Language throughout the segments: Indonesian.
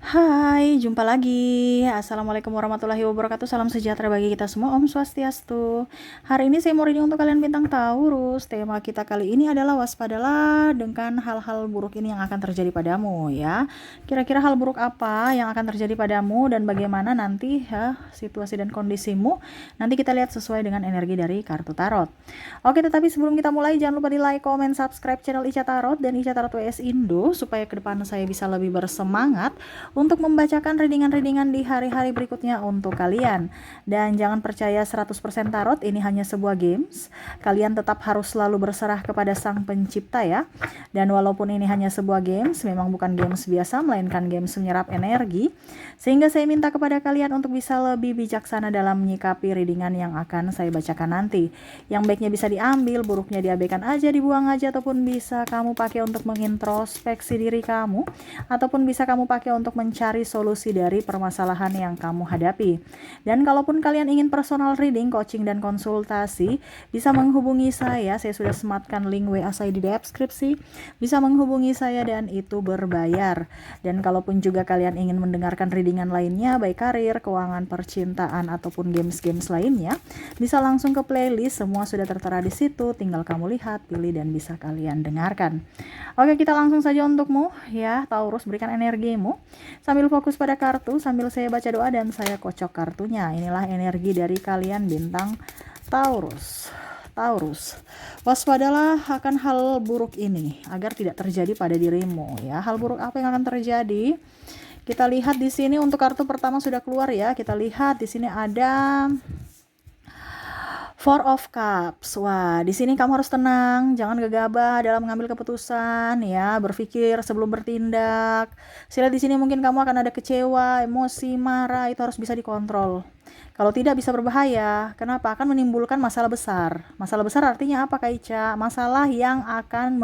Hai, jumpa lagi. Assalamualaikum warahmatullahi wabarakatuh. Salam sejahtera bagi kita semua. Om Swastiastu. Hari ini saya mau reading untuk kalian bintang Taurus. Tema kita kali ini adalah waspadalah dengan hal-hal buruk ini yang akan terjadi padamu ya. Kira-kira hal buruk apa yang akan terjadi padamu dan bagaimana nanti ya situasi dan kondisimu. Nanti kita lihat sesuai dengan energi dari kartu tarot. Oke, tetapi sebelum kita mulai jangan lupa di like, comment, subscribe channel Ica Tarot dan Ica Tarot WS Indo supaya ke depan saya bisa lebih bersemangat untuk membacakan readingan-readingan di hari-hari berikutnya untuk kalian. Dan jangan percaya 100% tarot, ini hanya sebuah games. Kalian tetap harus selalu berserah kepada Sang Pencipta ya. Dan walaupun ini hanya sebuah games, memang bukan games biasa, melainkan games menyerap energi. Sehingga saya minta kepada kalian untuk bisa lebih bijaksana dalam menyikapi readingan yang akan saya bacakan nanti. Yang baiknya bisa diambil, buruknya diabaikan aja, dibuang aja, ataupun bisa kamu pakai untuk mengintrospeksi diri kamu, ataupun bisa kamu pakai untuk mencari solusi dari permasalahan yang kamu hadapi. Dan kalaupun kalian ingin personal reading, coaching, dan konsultasi, bisa menghubungi saya sudah sematkan link WA saya di deskripsi, bisa menghubungi saya dan itu berbayar. Dan kalaupun juga kalian ingin mendengarkan readingan lainnya, baik karir, keuangan, percintaan, ataupun games-games lainnya, bisa langsung ke playlist, semua sudah tertera di situ, tinggal kamu lihat, pilih, dan bisa kalian dengarkan. Oke, kita langsung saja untukmu ya, Taurus, berikan energimu. Sambil fokus pada kartu, sambil saya baca doa dan saya kocok kartunya. Inilah energi dari kalian bintang Taurus. Taurus, waspadalah akan hal buruk ini agar tidak terjadi pada dirimu ya. Hal buruk apa yang akan terjadi? Kita lihat di sini untuk kartu pertama sudah keluar ya. Kita lihat di sini ada Four of Cups. Wah, di sini kamu harus tenang, jangan gegabah dalam mengambil keputusan ya, berpikir sebelum bertindak. Sila di sini mungkin kamu akan ada kecewa, emosi, marah, itu harus bisa dikontrol. Kalau tidak bisa berbahaya. Kenapa? Akan menimbulkan masalah besar. Masalah besar artinya apa, Kak Ica? Masalah yang akan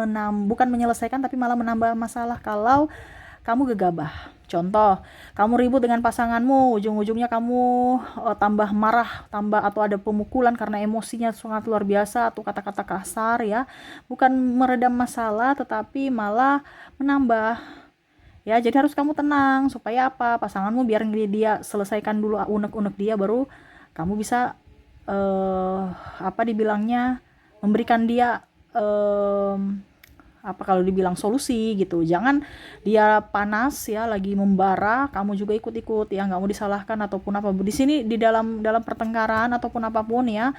bukan menyelesaikan tapi malah menambah masalah kalau kamu gegabah. Contoh, kamu ribut dengan pasanganmu, ujung-ujungnya kamu tambah marah, tambah atau ada pemukulan karena emosinya sangat luar biasa atau kata-kata kasar ya. Bukan meredam masalah tetapi malah menambah. Ya, jadi harus kamu tenang supaya apa? Pasanganmu biar dia selesaikan dulu unek-unek dia baru kamu bisa apa dibilangnya memberikan dia apa kalau dibilang solusi gitu. Jangan dia panas ya lagi membara kamu juga ikut-ikut ya, nggak mau disalahkan ataupun apa di sini di dalam pertengkaran ataupun apapun ya,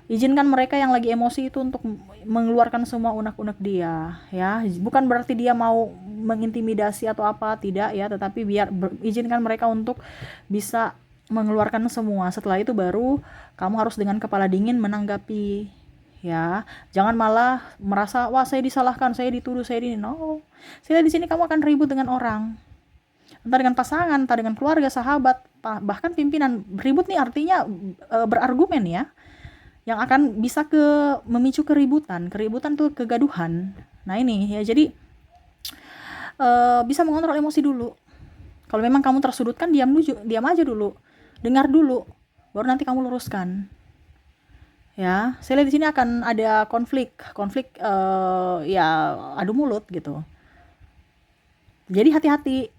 izinkan mereka yang lagi emosi itu untuk mengeluarkan semua unek-unek dia ya. Bukan berarti dia mau mengintimidasi atau apa, tidak ya, tetapi izinkan mereka untuk bisa mengeluarkan semua. Setelah itu baru kamu harus dengan kepala dingin menanggapi ya. Jangan malah merasa wah saya disalahkan, saya dituduh, saya ini. No. Saya di sini kamu akan ribut dengan orang. Entah dengan pasangan, entah dengan keluarga, sahabat, bahkan pimpinan. Ribut nih artinya berargumen ya. Yang akan bisa memicu keributan. Keributan tuh kegaduhan. Nah, ini ya. Jadi bisa mengontrol emosi dulu. Kalau memang kamu tersudutkan, diam aja dulu. Dengar dulu. Baru nanti kamu luruskan. Ya, saya lihat di sini akan ada konflik ya adu mulut gitu. Jadi hati-hati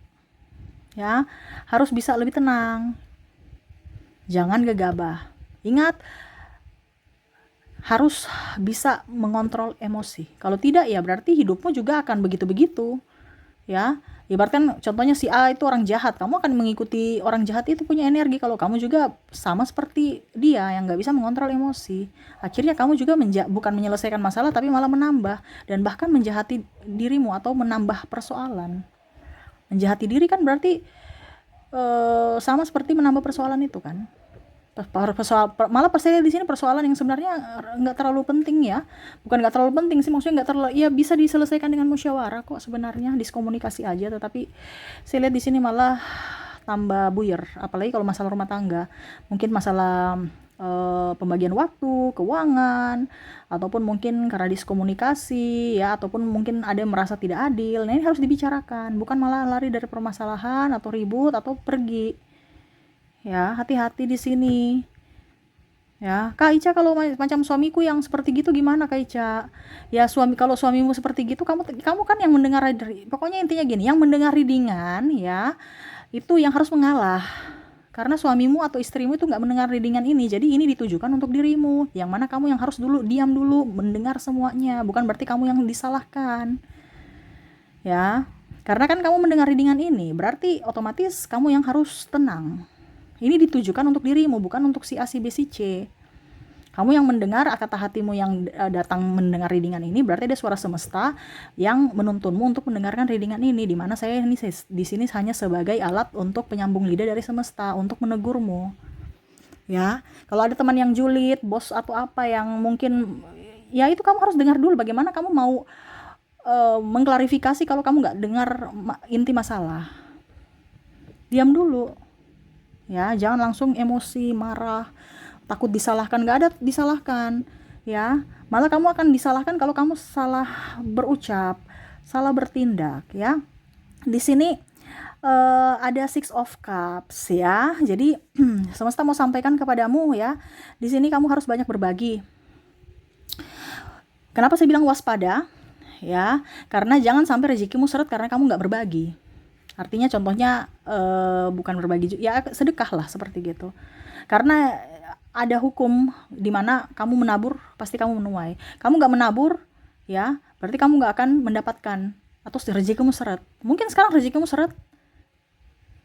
ya, harus bisa lebih tenang, jangan gegabah. Ingat, harus bisa mengontrol emosi. Kalau tidak ya berarti hidupmu juga akan begitu-begitu ya. Ibaratkan contohnya si A itu orang jahat, kamu akan mengikuti orang jahat itu punya energi. Kalau kamu juga sama seperti dia yang nggak bisa mengontrol emosi, akhirnya kamu juga bukan menyelesaikan masalah tapi malah menambah dan bahkan menjahati dirimu atau menambah persoalan. Menjahati diri kan berarti sama seperti menambah persoalan itu kan. Malah saya di sini persoalan yang sebenarnya nggak terlalu penting ya, bukan nggak terlalu penting sih, maksudnya nggak terlalu, ya bisa diselesaikan dengan musyawarah kok sebenarnya, diskomunikasi aja, tetapi saya lihat di sini malah tambah buyar, apalagi kalau masalah rumah tangga, mungkin masalah pembagian waktu, keuangan, ataupun mungkin karena diskomunikasi ya, ataupun mungkin ada yang merasa tidak adil. Nah, ini harus dibicarakan, bukan malah lari dari permasalahan atau ribut atau pergi. Ya, hati-hati di sini. Ya, Kak Ica, kalau macam suamiku yang seperti gitu gimana, Kak Ica? Ya, kalau suamimu seperti gitu, kamu kan yang mendengar, pokoknya intinya gini, yang mendengar readingan ya, itu yang harus mengalah. Karena suamimu atau istrimu itu nggak mendengar readingan ini, jadi ini ditujukan untuk dirimu, yang mana kamu yang harus diam dulu, mendengar semuanya, bukan berarti kamu yang disalahkan, ya. Karena kan kamu mendengar readingan ini, berarti otomatis kamu yang harus tenang. Ini ditujukan untuk dirimu, bukan untuk si A, si B, si C. Kamu yang mendengar kata hatimu yang datang mendengar readingan ini, berarti ada suara semesta yang menuntunmu untuk mendengarkan readingan ini, di mana saya ini di sini hanya sebagai alat untuk penyambung lidah dari semesta untuk menegurmu. Ya, kalau ada teman yang julid, bos atau apa yang mungkin, ya itu kamu harus dengar dulu bagaimana kamu mau mengklarifikasi kalau kamu nggak dengar inti masalah. Diam dulu. Ya, jangan langsung emosi, marah, takut disalahkan. Nggak ada disalahkan, ya. Malah kamu akan disalahkan kalau kamu salah berucap, salah bertindak, ya. Di sini ada Six of Cups, ya. Jadi semesta mau sampaikan kepadamu, ya. Di sini kamu harus banyak berbagi. Kenapa saya bilang waspada? Ya, karena jangan sampai rezekimu seret karena kamu nggak berbagi. Artinya contohnya bukan berbagi, ya sedekah lah seperti gitu. Karena ada hukum di mana kamu menabur pasti kamu menuai. Kamu nggak menabur, ya berarti kamu nggak akan mendapatkan, atau rezekimu seret. Mungkin sekarang rezekimu seret,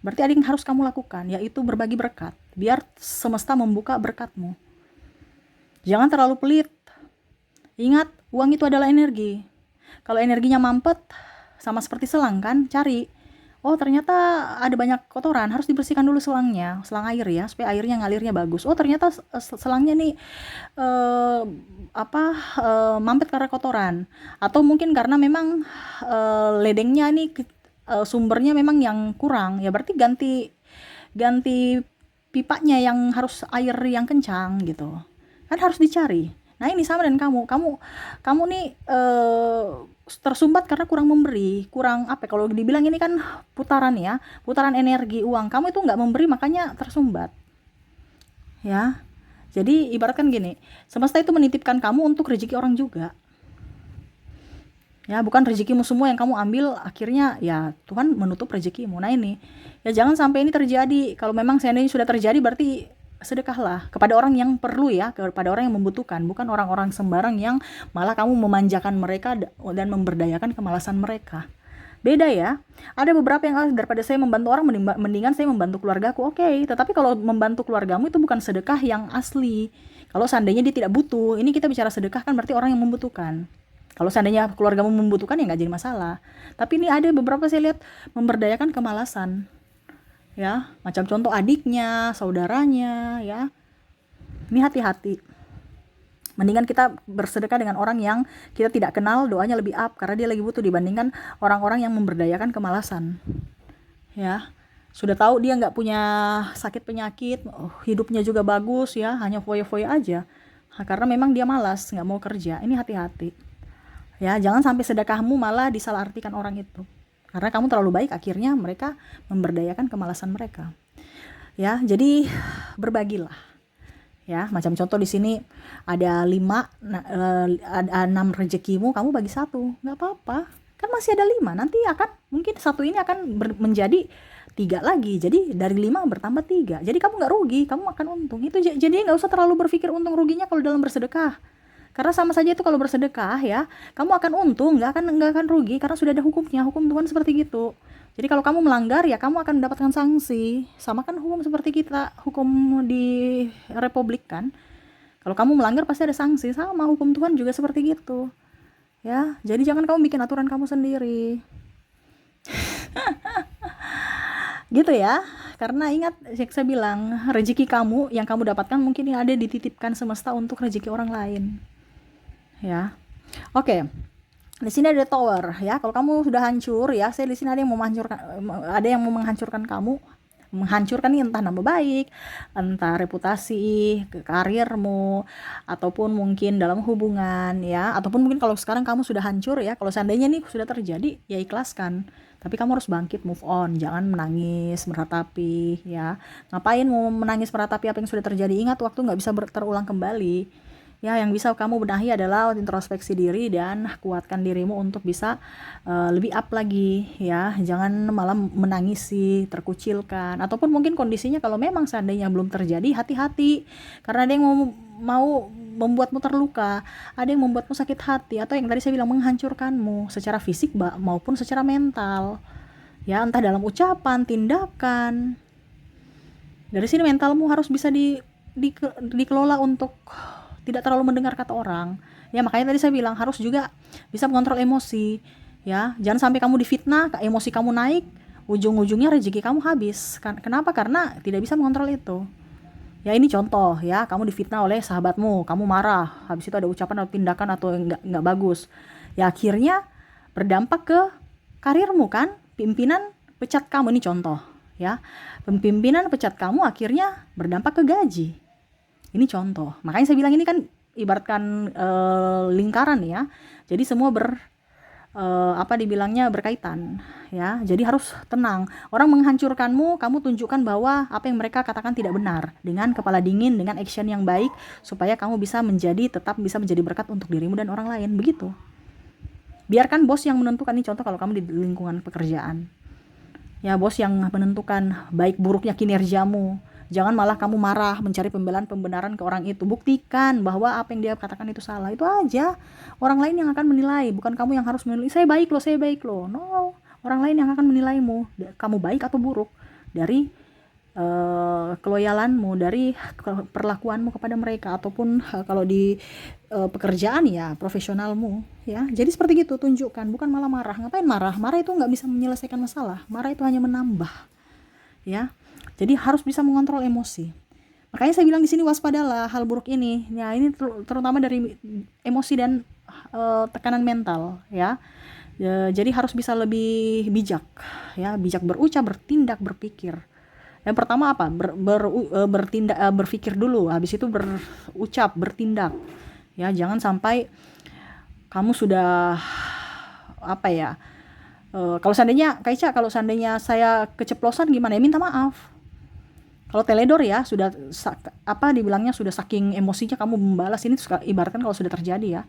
berarti ada yang harus kamu lakukan, yaitu berbagi berkat, biar semesta membuka berkatmu. Jangan terlalu pelit. Ingat, uang itu adalah energi. Kalau energinya mampet, sama seperti selang kan, cari. Oh ternyata ada banyak kotoran, harus dibersihkan dulu selangnya, selang air ya, supaya airnya ngalirnya bagus. Oh ternyata selangnya nih mampet karena kotoran, atau mungkin karena memang ledengnya nih sumbernya memang yang kurang, ya berarti ganti pipanya yang harus air yang kencang gitu. Kan harus dicari. Nah ini sama dengan kamu nih tersumbat karena kurang memberi, kurang apa? Kalau dibilang ini kan putaran ya, putaran energi uang. Kamu itu nggak memberi makanya tersumbat, ya. Jadi ibaratkan gini, semesta itu menitipkan kamu untuk rezeki orang juga, ya. Bukan rezekimu semua yang kamu ambil, akhirnya ya Tuhan menutup rezekimu. Nah ini, ya jangan sampai ini terjadi. Kalau memang seandainya sudah terjadi, berarti sedekahlah kepada orang yang perlu, ya, kepada orang yang membutuhkan, bukan orang-orang sembarang yang malah kamu memanjakan mereka dan memberdayakan kemalasan mereka. Beda ya. Ada beberapa yang daripada saya membantu orang, mendingan saya membantu keluargaku. Oke, tetapi kalau membantu keluargamu itu bukan sedekah yang asli. Kalau seandainya dia tidak butuh, ini kita bicara sedekah kan berarti orang yang membutuhkan. Kalau seandainya keluargamu membutuhkan ya nggak jadi masalah. Tapi ini ada beberapa saya lihat memberdayakan kemalasan, ya, macam contoh adiknya, saudaranya, ya. Ini hati-hati. Mendingan kita bersedekah dengan orang yang kita tidak kenal, doanya lebih up karena dia lagi butuh, dibandingkan orang-orang yang memberdayakan kemalasan, ya. Sudah tahu dia nggak punya sakit penyakit, hidupnya juga bagus, ya, hanya foya-foya aja, karena memang dia malas, nggak mau kerja. Ini hati-hati, ya. Jangan sampai sedekahmu malah disalahartikan orang itu. Karena kamu terlalu baik, akhirnya mereka memberdayakan kemalasan mereka. Ya, jadi berbagilah. Ya, macam contoh di sini ada 5, ada 6 rezekimu, kamu bagi 1, nggak apa-apa. Kan masih ada 5, nanti akan mungkin 1 ini akan menjadi 3 lagi. Jadi dari 5 bertambah 3. Jadi kamu nggak rugi, kamu akan untung. Itu jadi nggak usah terlalu berpikir untung ruginya kalau dalam bersedekah. Karena sama saja itu kalau bersedekah, ya, kamu akan untung, nggak akan rugi, karena sudah ada hukumnya, hukum Tuhan seperti gitu. Jadi kalau kamu melanggar, ya kamu akan mendapatkan sanksi. Sama kan hukum seperti kita, hukum di Republik kan. Kalau kamu melanggar pasti ada sanksi, sama hukum Tuhan juga seperti gitu. Ya, jadi jangan kamu bikin aturan kamu sendiri. Gitu ya. Karena ingat, saya bilang, rezeki kamu yang kamu dapatkan mungkin yang ada dititipkan semesta untuk rezeki orang lain. Ya, oke. Di sini ada tower, ya. Kalau kamu sudah hancur, ya, saya di sini ada yang mau menghancurkan kamu, menghancurkan ini entah nama baik, entah reputasi, karirmu, ataupun mungkin dalam hubungan, ya, ataupun mungkin kalau sekarang kamu sudah hancur, ya. Kalau seandainya nih sudah terjadi, ya ikhlaskan. Tapi kamu harus bangkit, move on, jangan menangis, meratapi, ya. Ngapain mau menangis meratapi apa yang sudah terjadi? Ingat, waktu nggak bisa terulang kembali. Ya, yang bisa kamu benahi adalah introspeksi diri dan kuatkan dirimu untuk bisa lebih up lagi ya. Jangan malah menangisi, terkucilkan, ataupun mungkin kondisinya kalau memang seandainya belum terjadi, hati-hati karena ada yang mau membuatmu terluka, ada yang membuatmu sakit hati, atau yang tadi saya bilang menghancurkanmu secara fisik maupun secara mental. Ya, entah dalam ucapan, tindakan. Dari sini mentalmu harus bisa dikelola untuk tidak terlalu mendengar kata orang. Ya, makanya tadi saya bilang harus juga bisa mengontrol emosi. Ya, jangan sampai kamu difitnah, emosi kamu naik, ujung-ujungnya rezeki kamu habis. Kenapa? Karena tidak bisa mengontrol itu. Ya, ini contoh ya, kamu difitnah oleh sahabatmu, kamu marah, habis itu ada ucapan atau tindakan atau nggak bagus. Ya, akhirnya berdampak ke karirmu kan, pimpinan pecat kamu, ini contoh ya. Pimpinan pecat kamu akhirnya berdampak ke gaji. Ini contoh. Makanya saya bilang ini kan ibaratkan lingkaran ya. Jadi semua dibilangnya berkaitan ya. Jadi harus tenang. Orang menghancurkanmu, kamu tunjukkan bahwa apa yang mereka katakan tidak benar dengan kepala dingin, dengan action yang baik supaya kamu tetap bisa menjadi berkat untuk dirimu dan orang lain. Begitu. Biarkan bos yang menentukan, ini contoh kalau kamu di lingkungan pekerjaan. Ya, bos yang menentukan baik buruknya kinerjamu. Jangan malah kamu marah mencari pembenaran ke orang itu. Buktikan bahwa apa yang dia katakan itu salah. Itu aja. Orang lain yang akan menilai, bukan kamu yang harus menilai. Saya baik loh. No. Orang lain yang akan menilaimu. Kamu baik atau buruk dari keloyalanmu, dari perlakuanmu kepada mereka, ataupun kalau di pekerjaan ya profesionalmu ya. Jadi seperti gitu, tunjukkan, bukan malah marah. Ngapain marah? Marah itu nggak bisa menyelesaikan masalah. Marah itu hanya menambah ya. Jadi harus bisa mengontrol emosi. Makanya saya bilang di sini waspadalah hal buruk ini. Ya, ini terutama dari emosi dan tekanan mental ya. Jadi harus bisa lebih bijak ya, bijak berucap, bertindak, berpikir. Yang pertama apa? Berpikir dulu, habis itu berucap, bertindak. Ya, jangan sampai kamu sudah kalau seandainya saya keceplosan gimana ya, minta maaf. Kalau teledor ya sudah dibilangnya sudah saking emosinya kamu membalas, ini ibaratkan kalau sudah terjadi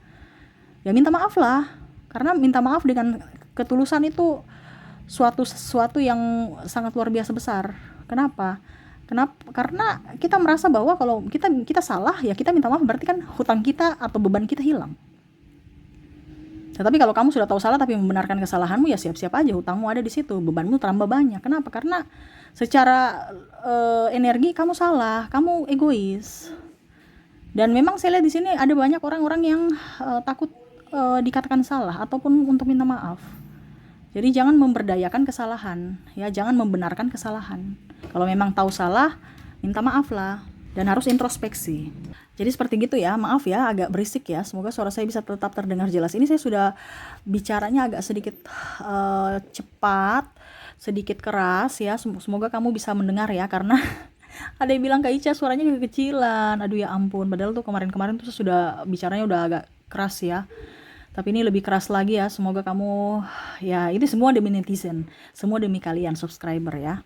ya minta maaf lah. Karena minta maaf dengan ketulusan itu sesuatu yang sangat luar biasa besar. Kenapa? Karena kita merasa bahwa kalau kita salah ya kita minta maaf, berarti kan hutang kita atau beban kita hilang. Tetapi kalau kamu sudah tahu salah tapi membenarkan kesalahanmu, ya siap-siap aja hutangmu ada di situ, bebanmu tambah banyak. Kenapa? Karena secara energi kamu salah, kamu egois. Dan memang saya lihat di sini ada banyak orang-orang yang takut dikatakan salah ataupun untuk minta maaf. Jadi jangan memberdayakan kesalahan, ya, jangan membenarkan kesalahan. Kalau memang tahu salah, minta maaf lah, dan harus introspeksi. Jadi seperti gitu ya, maaf ya agak berisik ya, semoga suara saya bisa tetap terdengar jelas. Ini saya sudah bicaranya agak sedikit cepat, sedikit keras ya, semoga kamu bisa mendengar ya, karena ada yang bilang Kak Ica suaranya kekecilan, aduh ya ampun, padahal tuh kemarin-kemarin tuh sudah bicaranya udah agak keras ya. Tapi ini lebih keras lagi ya, semoga kamu, ya ini semua demi netizen, semua demi kalian subscriber ya.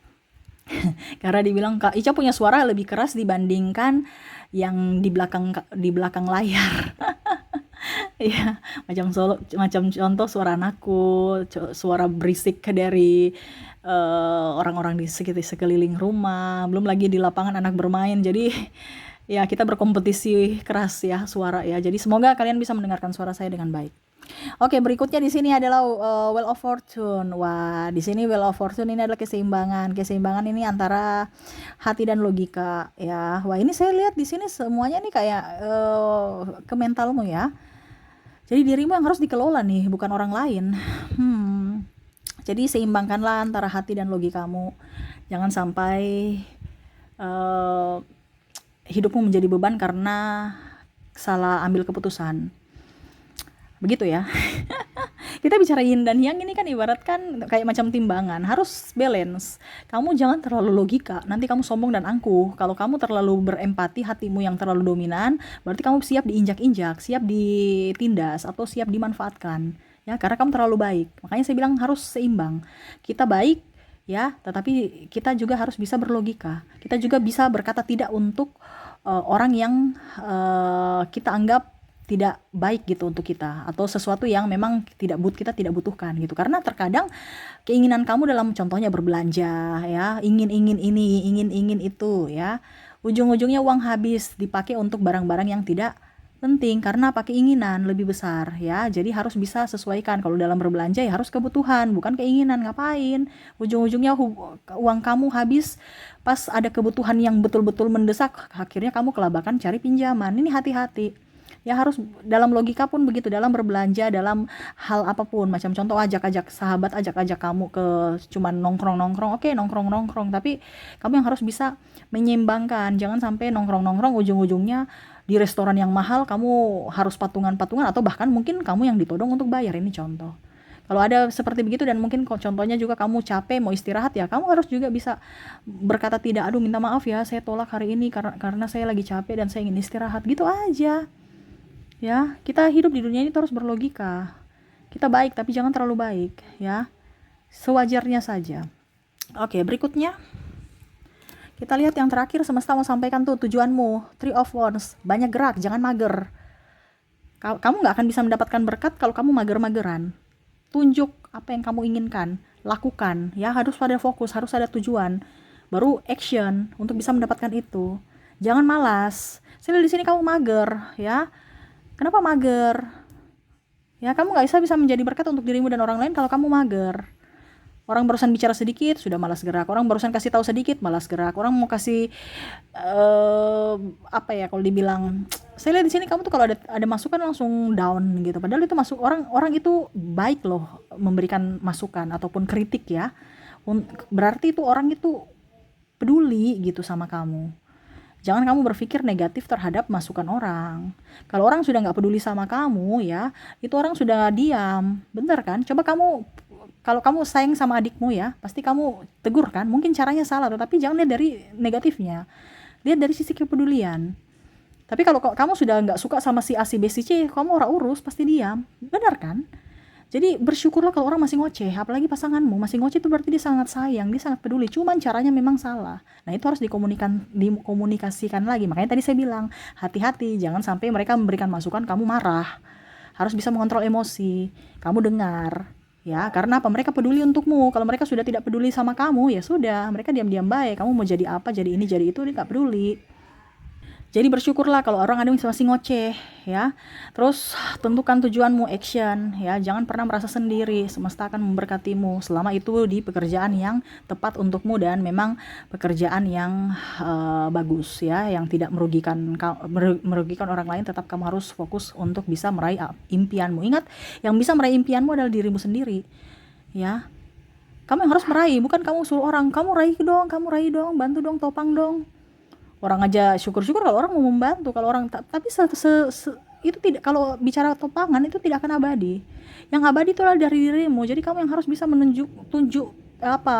Karena dibilang Kak Ica punya suara lebih keras dibandingkan yang di belakang layar. Ya, macam contoh suara anakku, suara berisik dari orang-orang di sekeliling rumah, belum lagi di lapangan anak bermain. Jadi ya kita berkompetisi keras ya suara ya. Jadi semoga kalian bisa mendengarkan suara saya dengan baik. Oke, berikutnya di sini adalah Wheel of Fortune. Wah, di sini Wheel of Fortune ini adalah keseimbangan. Keseimbangan ini antara hati dan logika ya. Wah, ini saya lihat di sini semuanya nih kayak ke mentalmu ya. Jadi dirimu yang harus dikelola nih, bukan orang lain. Jadi seimbangkanlah antara hati dan logikamu. Jangan sampai hidupmu menjadi beban karena salah ambil keputusan. Begitu ya. Kita bicara yin dan yang ini kan ibaratkan kayak macam timbangan, harus balance. Kamu jangan terlalu logika, nanti kamu sombong dan angkuh. Kalau kamu terlalu berempati, hatimu yang terlalu dominan, berarti kamu siap diinjak-injak, siap ditindas atau siap dimanfaatkan. Ya, karena kamu terlalu baik. Makanya saya bilang harus seimbang. Kita baik ya, tetapi kita juga harus bisa berlogika. Kita juga bisa berkata tidak untuk orang yang kita anggap tidak baik gitu untuk kita, atau sesuatu yang memang kita tidak butuhkan gitu. Karena terkadang keinginan kamu dalam contohnya berbelanja ya, ingin ini, ingin itu ya, ujung-ujungnya uang habis dipakai untuk barang-barang yang tidak penting karena pakai keinginan lebih besar ya. Jadi harus bisa sesuaikan, kalau dalam berbelanja ya harus kebutuhan bukan keinginan. Ngapain ujung-ujungnya uang kamu habis pas ada kebutuhan yang betul-betul mendesak, akhirnya kamu kelabakan cari pinjaman. Ini hati-hati ya, harus dalam logika pun begitu, dalam berbelanja, dalam hal apapun. Macam contoh ajak-ajak sahabat, ajak-ajak kamu ke cuman nongkrong-nongkrong, oke nongkrong-nongkrong, tapi kamu yang harus bisa menyeimbangkan. Jangan sampai nongkrong-nongkrong ujung-ujungnya di restoran yang mahal kamu harus patungan-patungan, atau bahkan mungkin kamu yang ditodong untuk bayar. Ini contoh. Kalau ada seperti begitu, dan mungkin contohnya juga kamu capek mau istirahat ya, kamu harus juga bisa berkata tidak, aduh minta maaf ya saya tolak hari ini karena saya lagi capek dan saya ingin istirahat, gitu aja. Ya, kita hidup di dunia ini terus berlogika. Kita baik tapi jangan terlalu baik ya. Sewajarnya saja. Oke, berikutnya kita lihat yang terakhir. Semesta mau sampaikan tuh tujuanmu, Three of Wands. Banyak gerak, jangan mager. Kamu gak akan bisa mendapatkan berkat kalau kamu mager-mageran. Tunjuk apa yang kamu inginkan, lakukan ya, harus pada fokus, harus ada tujuan. Baru action untuk bisa mendapatkan itu. Jangan malas. Saya di sini kamu mager ya. Kenapa mager? Ya, kamu gak bisa menjadi berkat untuk dirimu dan orang lain kalau kamu mager. Orang barusan bicara sedikit sudah malas gerak. Orang barusan kasih tahu sedikit malas gerak. Orang mau kasih apa ya, kalau dibilang, saya lihat di sini kamu tuh kalau ada masukan langsung down gitu. Padahal itu masuk, orang itu baik loh memberikan masukan ataupun kritik ya. Berarti itu orang itu peduli gitu sama kamu. Jangan kamu berpikir negatif terhadap masukan orang. Kalau orang sudah nggak peduli sama kamu ya, itu orang sudah diam. Bener kan? Coba kamu, kalau kamu sayang sama adikmu ya, pasti kamu tegur kan? Mungkin caranya salah, tetapi jangan lihat dari negatifnya. Lihat dari sisi kepedulian. Tapi kalau kamu sudah nggak suka sama si A, si B, si C, kamu ora urus, pasti diam. Bener kan? Jadi bersyukurlah kalau orang masih ngoceh, apalagi pasanganmu masih ngoceh, itu berarti dia sangat sayang, dia sangat peduli. Cuman caranya memang salah. Nah itu harus dikomunikasikan lagi. Makanya tadi saya bilang, hati-hati, jangan sampai mereka memberikan masukan kamu marah. Harus bisa mengontrol emosi, kamu dengar. Ya, karena apa? Mereka peduli untukmu. Kalau mereka sudah tidak peduli sama kamu, ya sudah, mereka diam-diam baik. Kamu mau jadi apa, jadi ini, jadi itu, dia gak peduli. Jadi bersyukurlah kalau orang ada yang masih ngoceh ya. Terus tentukan tujuanmu, action ya. Jangan pernah merasa sendiri. Semesta akan memberkatimu selama itu di pekerjaan yang tepat untukmu dan memang pekerjaan yang bagus ya, yang tidak merugikan orang lain. Tetap kamu harus fokus untuk bisa meraih impianmu. Ingat, yang bisa meraih impianmu adalah dirimu sendiri. Ya. Kamu yang harus meraih, bukan kamu suruh orang, kamu raih dong, bantu dong, topang dong. Orang aja syukur-syukur kalau orang mau membantu, kalau orang tapi itu tidak, kalau bicara topangan itu tidak akan abadi. Yang abadi itulah dari dirimu. Jadi kamu yang harus bisa tunjuk apa,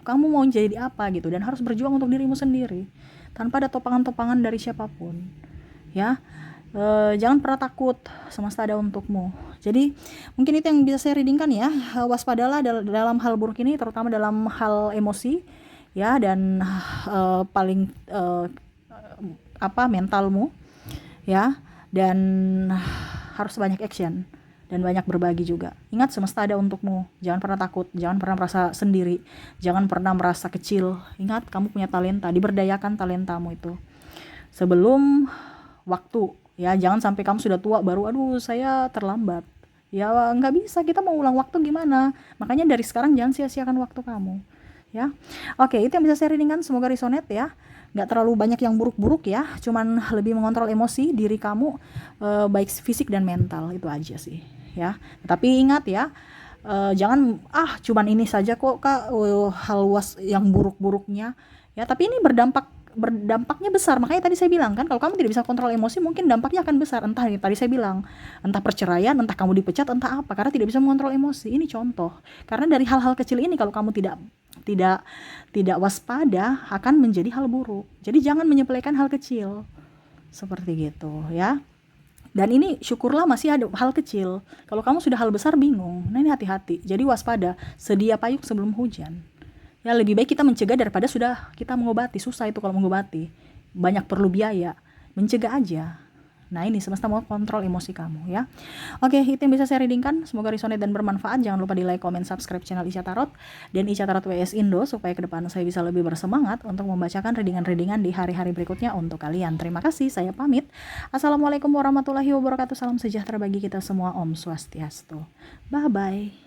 kamu mau jadi apa gitu, dan harus berjuang untuk dirimu sendiri tanpa ada topangan-topangan dari siapapun ya. Jangan pernah takut, semesta ada untukmu. Jadi mungkin itu yang bisa saya readingkan ya. Waspadalah dalam hal buruk ini, terutama dalam hal emosi ya, dan paling mentalmu ya, dan harus banyak action dan banyak berbagi juga. Ingat, semesta ada untukmu. Jangan pernah takut, jangan pernah merasa sendiri, jangan pernah merasa kecil. Ingat, kamu punya talenta, diberdayakan talentamu itu sebelum waktu ya. Jangan sampai kamu sudah tua baru, aduh saya terlambat ya, nggak bisa. Kita mau ulang waktu gimana? Makanya dari sekarang jangan sia-siakan waktu kamu ya. Oke, itu yang bisa saya readingkan. Semoga resonate ya. Nggak terlalu banyak yang buruk-buruk ya, cuman lebih mengontrol emosi diri kamu, baik fisik dan mental. Itu aja sih ya. Tapi ingat ya, jangan cuman ini saja kok Kak, hal luas yang buruk-buruknya ya. Tapi ini berdampaknya besar. Makanya tadi saya bilang kan, kalau kamu tidak bisa kontrol emosi, mungkin dampaknya akan besar. Entah ini tadi saya bilang, entah perceraian, entah kamu dipecat, entah apa, karena tidak bisa mengontrol emosi. Ini contoh. Karena dari hal-hal kecil ini kalau kamu tidak waspada, akan menjadi hal buruk. Jadi jangan menyepelekan hal kecil seperti gitu ya. Dan ini syukurlah masih ada hal kecil. Kalau kamu sudah hal besar bingung. Nah ini hati-hati. Jadi waspada, sedia payung sebelum hujan. Ya lebih baik kita mencegah daripada sudah kita mengobati. Susah itu kalau mengobati banyak perlu biaya, mencegah aja. Nah ini semesta mau kontrol emosi kamu ya. Oke, itu yang bisa saya readingkan. Semoga resonate dan bermanfaat. Jangan lupa di like, comment, subscribe channel Ica Tarot dan Ica Tarot WS Indo supaya ke depan saya bisa lebih bersemangat untuk membacakan readingan-readingan di hari-hari berikutnya untuk kalian. Terima kasih, saya pamit. Assalamualaikum warahmatullahi wabarakatuh. Salam sejahtera bagi kita semua. Om Swastiastu. Bye-bye.